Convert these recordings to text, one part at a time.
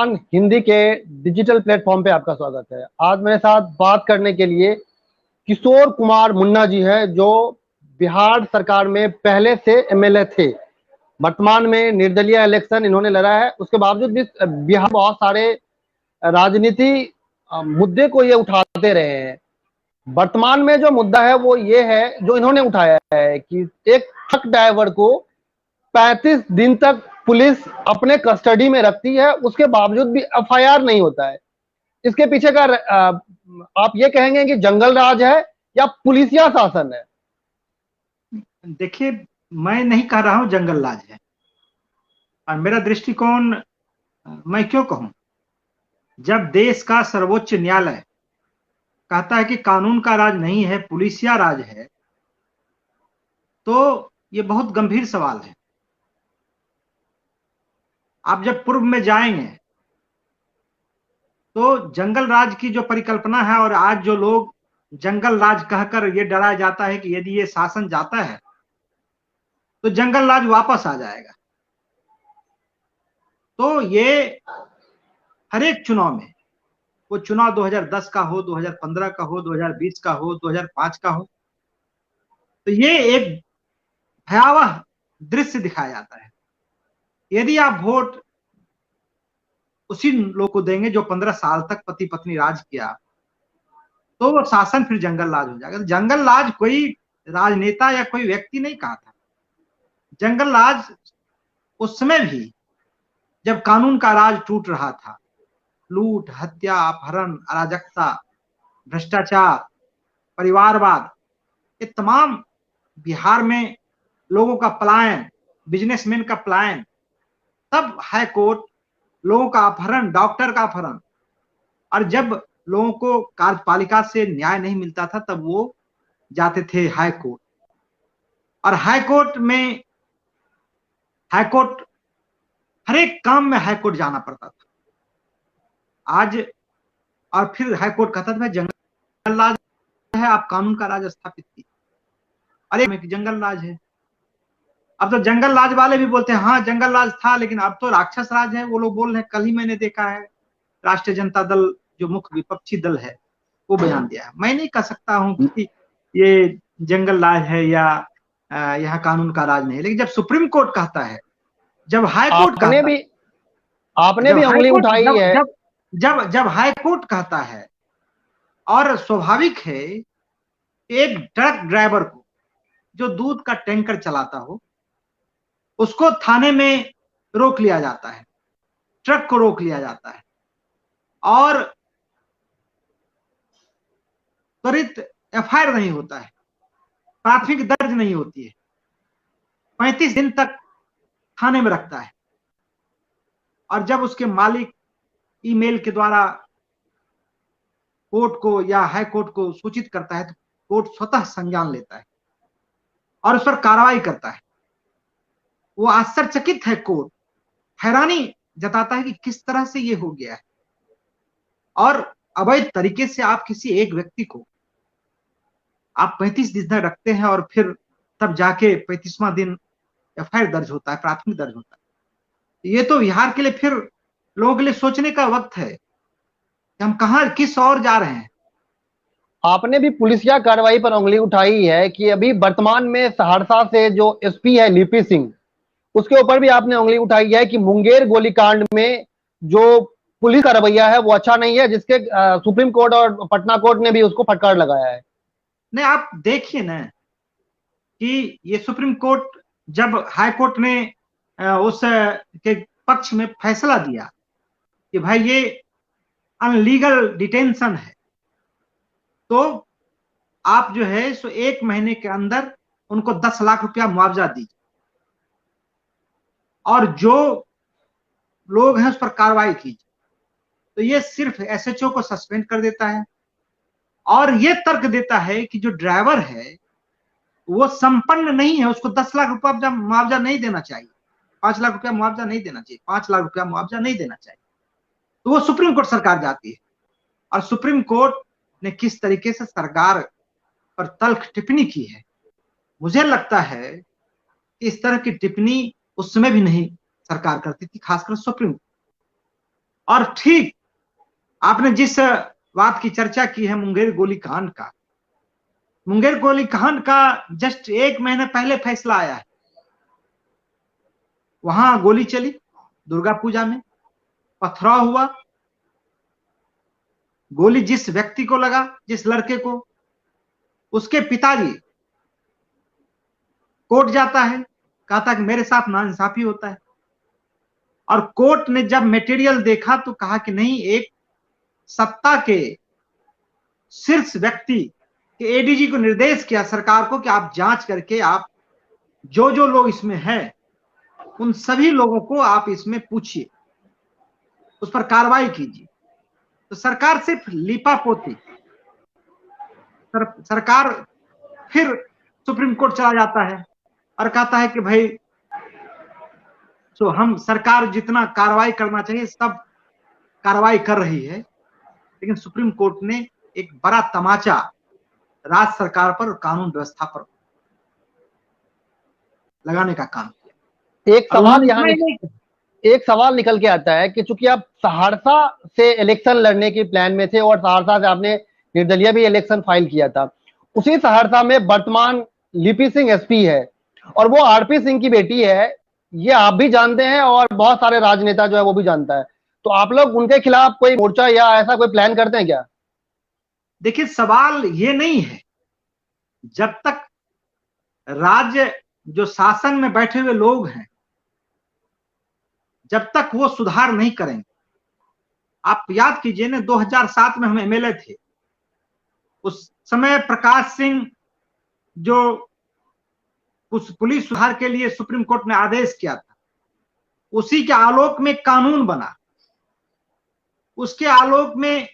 हिंदुस्तान हिंदी के digital platform पे आपका स्वागत है। आज मेरे साथ बात करने के लिए किशोर कुमार मुन्ना जी हैं, जो बिहार सरकार में पहले से एमएलए थे। वर्तमान में निर्दलीय इलेक्शन इन्होंने लड़ा है। उसके बावजूद भी बिहार बहुत सारे राजनीति मुद्दे को ये उठाते रहे हैं। वर्तमान में जो मुद्दा है वो ये है जो इन्होंने उठाया है कि एक ट्रक ड्राइवर को 35 दिन तक पुलिस अपने कस्टडी में रखती है, उसके बावजूद भी एफआईआर नहीं होता है। इसके पीछे का आप ये कहेंगे कि जंगल राज है या पुलिसिया शासन है? देखिए, मैं नहीं कह रहा हूं जंगल राज है, और मेरा दृष्टिकोण मैं क्यों कहूं। जब देश का सर्वोच्च न्यायालय कहता है कि कानून का राज नहीं है, पुलिसिया राज है, तो ये बहुत गंभीर सवाल है। आप जब पूर्व में जाएंगे तो जंगल राज की जो परिकल्पना है, और आज जो लोग जंगल राज कहकर ये डराया जाता है कि यदि ये शासन जाता है तो जंगल राज वापस आ जाएगा। तो ये हर एक चुनाव में, वो चुनाव 2010 का हो, 2015 का हो, 2020 का हो, 2005 का हो, तो ये एक भयावह दृश्य दिखाया जाता है। यदि आप वोट उसी लोग को देंगे जो 15 साल तक पति पत्नी राज किया, तो वो शासन फिर जंगल राज हो जाएगा। जंगल राज कोई राजनेता या कोई व्यक्ति नहीं कहा था। जंगल राज उस समय भी जब कानून का राज टूट रहा था, लूट, हत्या, अपहरण, अराजकता, भ्रष्टाचार, परिवारवाद, ये तमाम बिहार में लोगों का पलायन, बिजनेसमैन का पलायन, तब हाई कोर्ट लोगों का अपहरण, डॉक्टर का अपहरण, और जब लोगों को कार्यपालिका से न्याय नहीं मिलता था तब वो जाते थे हाई कोर्ट, और हाई कोर्ट हर एक काम में हाई कोर्ट जाना पड़ता था। आज और फिर हाई कोर्ट कहता था भाई जंगल राज है, आप कानून का राज स्थापित कीजिए। अरे जंगल राज है। अब तो जंगल राज वाले भी बोलते हैं हाँ जंगल राज था, लेकिन अब तो राक्षस राज है। वो लोग बोल रहे हैं, कल ही मैंने देखा है राष्ट्रीय जनता दल जो मुख्य विपक्षी दल है वो बयान दिया है। मैं नहीं कह सकता हूं कि ये जंगल राज है या यहाँ कानून का राज नहीं है, लेकिन जब सुप्रीम कोर्ट कहता है, जब हाई कोर्ट कहता है, आपने भी उंगली उठाई है। जब हाई कोर्ट कहता है, और स्वाभाविक है एक ट्रक ड्राइवर को जो दूध का टैंकर चलाता हो उसको थाने में रोक लिया जाता है, ट्रक को रोक लिया जाता है, और त्वरित एफआईआर नहीं होता है, प्राथमिक दर्ज नहीं होती है, 35 दिन तक थाने में रखता है, और जब उसके मालिक ईमेल के द्वारा कोर्ट को या हाई कोर्ट को सूचित करता है तो कोर्ट स्वतः संज्ञान लेता है और उस पर कार्रवाई करता है। वो आश्चर्यचकित है, कोर्ट हैरानी जताता है कि किस तरह से ये हो गया है, और अवैध तरीके से आप किसी एक व्यक्ति को आप 35 दिन तक रखते हैं, और फिर तब जाके 35वां दिन एफआईआर दर्ज होता है, प्राथमिक दर्ज होता है। ये तो बिहार के लिए फिर लोगों के लिए सोचने का वक्त है कि हम कहां किस ओर जा रहे हैं। आपने भी पुलिसिया कार्रवाई पर उंगली उठाई है कि अभी वर्तमान में सहरसा से जो एसपी है लिपि सिंह, उसके ऊपर भी आपने उंगली उठाई है कि मुंगेर गोलीकांड में जो पुलिस का रवैया है वो अच्छा नहीं है, जिसके सुप्रीम कोर्ट और पटना कोर्ट ने भी उसको फटकार लगाया है। नहीं, आप देखिए ना कि ये सुप्रीम कोर्ट जब हाई कोर्ट ने उस के पक्ष में फैसला दिया कि भाई ये अनलीगल डिटेंशन है, तो आप जो है सो 1 महीने के अंदर उनको 10 लाख रुपया मुआवजा दीजिए, और जो लोग हैं उस पर कार्रवाई कीजिए। तो ये सिर्फ एसएचओ को सस्पेंड कर देता है, और ये तर्क देता है कि जो ड्राइवर है वो संपन्न नहीं है, उसको 10 लाख रुपया मुआवजा नहीं देना चाहिए, 5 लाख रुपया मुआवजा नहीं देना चाहिए, 5 लाख रुपया मुआवजा नहीं देना चाहिए। तो वो सुप्रीम कोर्ट सरकार जाती है, और सुप्रीम कोर्ट ने किस तरीके से सरकार पर तल्ख टिप्पणी की है, मुझे लगता है कि इस तरह की टिप्पणी उस समय भी नहीं सरकार करती थी, खासकर सुप्रीम कोर्ट। और ठीक आपने जिस बात की चर्चा की है मुंगेर गोलीकांड का, मुंगेर गोलीकांड का जस्ट 1 महीने पहले फैसला आया है। वहां गोली चली, दुर्गा पूजा में पथराव हुआ, गोली जिस व्यक्ति को लगा, जिस लड़के को, उसके पिताजी कोर्ट जाता है, कहता कि मेरे साथ नाइंसाफी होता है। और कोर्ट ने जब मटेरियल देखा तो कहा कि नहीं, एक सत्ता के शीर्ष व्यक्ति के एडीजी को निर्देश किया सरकार को कि आप जांच करके आप जो जो लोग इसमें हैं उन सभी लोगों को आप इसमें पूछिए, उस पर कार्रवाई कीजिए। तो सरकार सिर्फ लीपापोती, सरकार फिर सुप्रीम कोर्ट चला जाता है और कहता है कि भाई तो हम सरकार जितना कार्रवाई करना चाहिए सब कार्रवाई कर रही है, लेकिन सुप्रीम कोर्ट ने एक बड़ा तमाचा राज्य सरकार पर और कानून व्यवस्था पर लगाने का काम किया। एक सवाल निकल के आता है कि चूंकि आप सहरसा से इलेक्शन लड़ने के प्लान में थे और सहरसा से आपने निर्दलीय भी इलेक्शन फाइल किया था, उसी सहरसा में वर्तमान लिपि सिंह एसपी है और वो आरपी सिंह की बेटी है, ये आप भी जानते हैं और बहुत सारे राजनेता जो है वो भी जानता है। तो आप लोग उनके खिलाफ कोई मोर्चा या ऐसा कोई प्लान करते हैं क्या? देखिए, सवाल ये नहीं है, जब तक राज्य जो शासन में बैठे हुए लोग हैं जब तक वो सुधार नहीं करेंगे। आप याद कीजिए ना, 2007 में हम एमएलए थे, उस समय प्रकाश सिंह जो उस पुलिस सुधार के लिए सुप्रीम कोर्ट ने आदेश किया था, उसी के आलोक में कानून बना, उसके आलोक में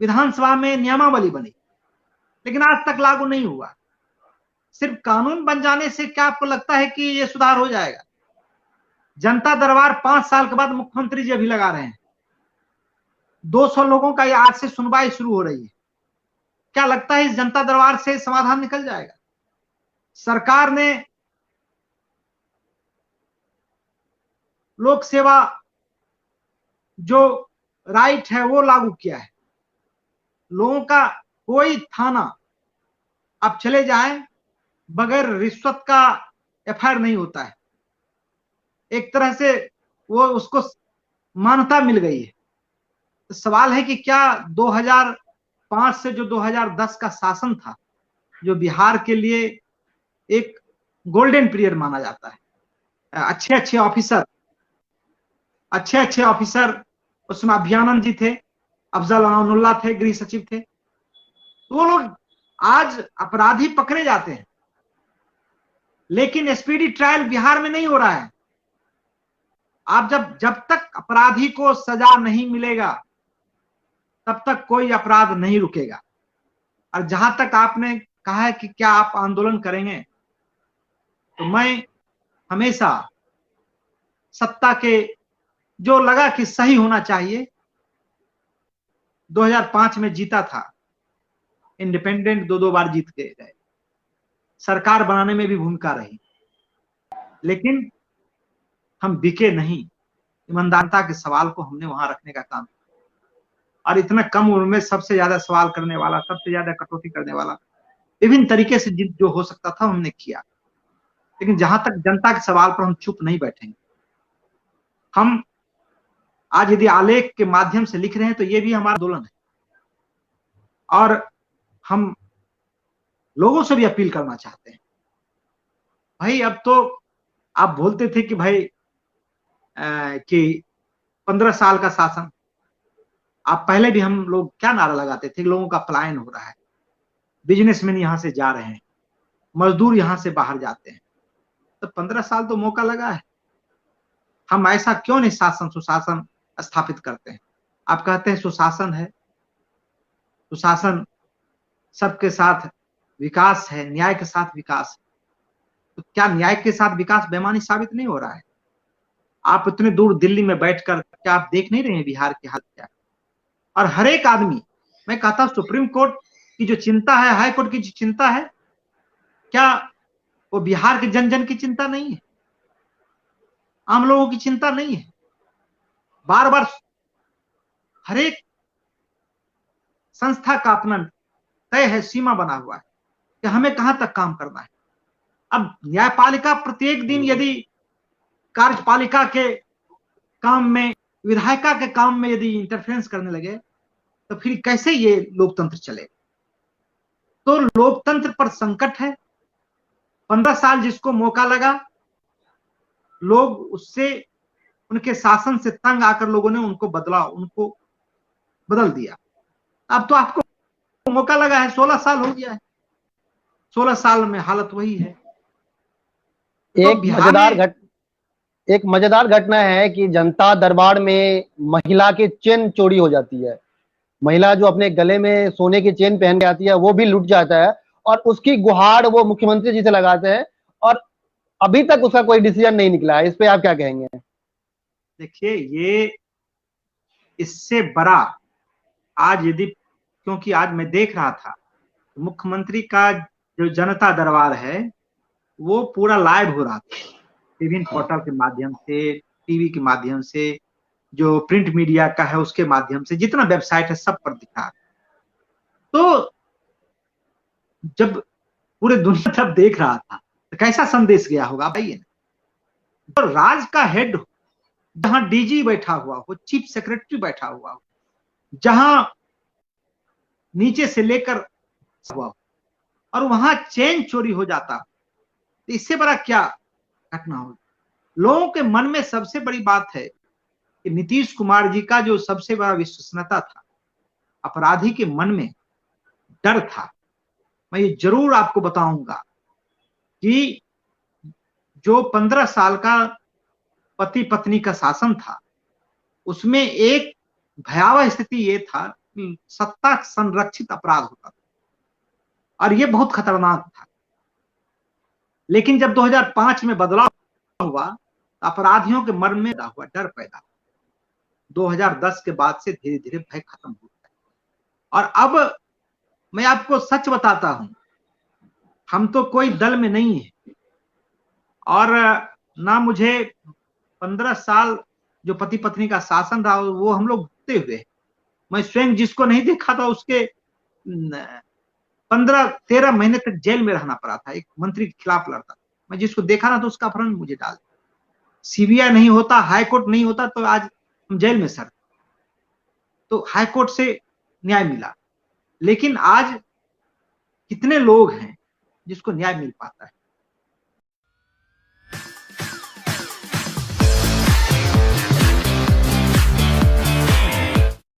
विधानसभा में नियमावली बनी, लेकिन आज तक लागू नहीं हुआ। सिर्फ कानून बन जाने से क्या आपको लगता है कि ये सुधार हो जाएगा? जनता दरबार 5 साल के बाद मुख्यमंत्री जी अभी लगा रहे हैं, 200 लोगों का ये आज से सुनवाई शुरू हो रही है। क्या लगता है इस जनता दरबार से समाधान निकल जाएगा? सरकार ने लोक सेवा जो राइट है वो लागू किया है, लोगों का कोई थाना आप चले जाएं बगैर रिश्वत का एफआईआर नहीं होता है। एक तरह से वो उसको मान्यता मिल गई है। तो सवाल है कि क्या 2005 से जो 2010 का शासन था, जो बिहार के लिए एक गोल्डन पीरियड माना जाता है, अच्छे अच्छे ऑफिसर उसमें अभियानंद जी थे, अफजल अमानुल्लाह थे, गृह सचिव थे, तो वो लोग आज अपराधी पकड़े जाते हैं, लेकिन स्पीडी ट्रायल बिहार में नहीं हो रहा है। आप जब तक अपराधी को सजा नहीं मिलेगा तब तक कोई अपराध नहीं रुकेगा। और जहां तक आपने कहा है कि क्या आप आंदोलन करेंगे, तो मैं हमेशा सत्ता के जो लगा कि सही होना चाहिए, 2005 में जीता था, इंडिपेंडेंट 2 बार जीत के गए, सरकार बनाने में भी भूमिका रही, लेकिन हम बिके नहीं। ईमानदारिता के सवाल को हमने वहां रखने का काम, और इतना कम उम्र में सबसे ज्यादा सवाल करने वाला, सबसे ज्यादा कटौती करने वाला, विभिन्न तरीके से जो हो सकता था हमने किया। लेकिन जहां तक जनता के सवाल पर हम चुप नहीं बैठेंगे। हम आज यदि आलेख के माध्यम से लिख रहे हैं तो ये भी हमारा आंदोलन है, और हम लोगों से भी अपील करना चाहते हैं। भाई अब तो आप बोलते थे कि भाई कि 15 साल का शासन, आप पहले भी हम लोग क्या नारा लगाते थे, लोगों का पलायन हो रहा है, बिजनेसमैन यहां से जा रहे हैं, मजदूर यहां से बाहर जाते हैं, तो 15 साल तो मौका लगा है। हम ऐसा क्यों नहीं शासन सुशासन स्थापित करते हैं? आप कहते हैं सुशासन है, सुशासन सबके साथ विकास है, न्याय के साथ विकास है, तो क्या न्याय के साथ विकास बेईमानी साबित नहीं हो रहा है? आप इतने दूर दिल्ली में बैठकर क्या आप देख नहीं रहे हैं बिहार की हालत क्या है? और हर एक आदमी, मैं कहता हूं सुप्रीम कोर्ट की जो चिंता है, हाई कोर्ट की जो चिंता है, क्या वो बिहार के जन जन की चिंता नहीं है? आम लोगों की चिंता नहीं है? बार बार हर एक संस्था का अपना तय है, सीमा बना हुआ है कि हमें कहां तक काम करना है। अब न्यायपालिका प्रत्येक दिन यदि कार्यपालिका के काम में, विधायिका के काम में यदि इंटरफेरेंस करने लगे तो फिर कैसे ये लोकतंत्र चले। तो लोकतंत्र पर संकट है। 15 साल जिसको मौका लगा, लोग उससे, उनके शासन से तंग आकर लोगों ने उनको बदल दिया। अब तो आपको मौका लगा है, 16 साल हो गया है, 16 साल में हालत वही है। तो एक मजेदार घटना है कि जनता दरबार में महिला की चेन चोरी हो जाती है। महिला जो अपने गले में सोने की चेन पहन के आती है वो भी लूट जाता है, और उसकी गुहार वो मुख्यमंत्री जी से लगाते हैं, और अभी तक उसका कोई डिसीजन नहीं निकला है। इस पे आप क्या कहेंगे? देखिए, ये इससे बड़ा आज यदि, क्योंकि आज मैं देख रहा था मुख्यमंत्री का जो जनता दरबार है वो पूरा लाइव हो रहा था, विभिन्न पोर्टल के माध्यम से, टीवी के माध्यम से, जो प्रिंट मीडिया का है उसके माध्यम से, जितना वेबसाइट है सब पर दिखा। तो जब पूरे दुनिया तब देख रहा था तो कैसा संदेश गया होगा भाई। तो राज का हेड, जहां डीजी बैठा हुआ हो, चीफ सेक्रेटरी बैठा हुआ हो, जहां नीचे से लेकर हुआ हो, और वहां चेन चोरी हो जाता, तो इससे बड़ा क्या घटना हो। लोगों के मन में सबसे बड़ी बात है कि नीतीश कुमार जी का जो सबसे बड़ा विश्वसनीयता था, अपराधी के मन में डर था। मैं ये जरूर आपको बताऊंगा कि जो 15 साल का पति पत्नी का शासन था, उसमें एक भयावह स्थिति ये था कि सत्ता संरक्षित अपराध होता था, और ये बहुत खतरनाक था। लेकिन जब 2005 में बदलाव हुआ, अपराधियों के मन में हुआ डर पैदा। 2010 के बाद से धीरे धीरे भय खत्म हो गया। और अब मैं आपको सच बताता हूं, हम तो कोई दल में नहीं है, और ना मुझे 15 साल जो पति पत्नी का शासन रहा वो हम लोग भुगते हुए। मैं स्वयं जिसको नहीं देखा था उसके 15-13 महीने तक जेल में रहना पड़ा था, एक मंत्री के खिलाफ लड़ता था। मैं जिसको देखा ना तो उसका अपहरण मुझे डाल दिया। सीबीआई नहीं होता, हाईकोर्ट नहीं होता तो आज हम जेल में सर। तो हाईकोर्ट से न्याय मिला। लेकिन आज कितने लोग हैं जिसको न्याय मिल पाता है?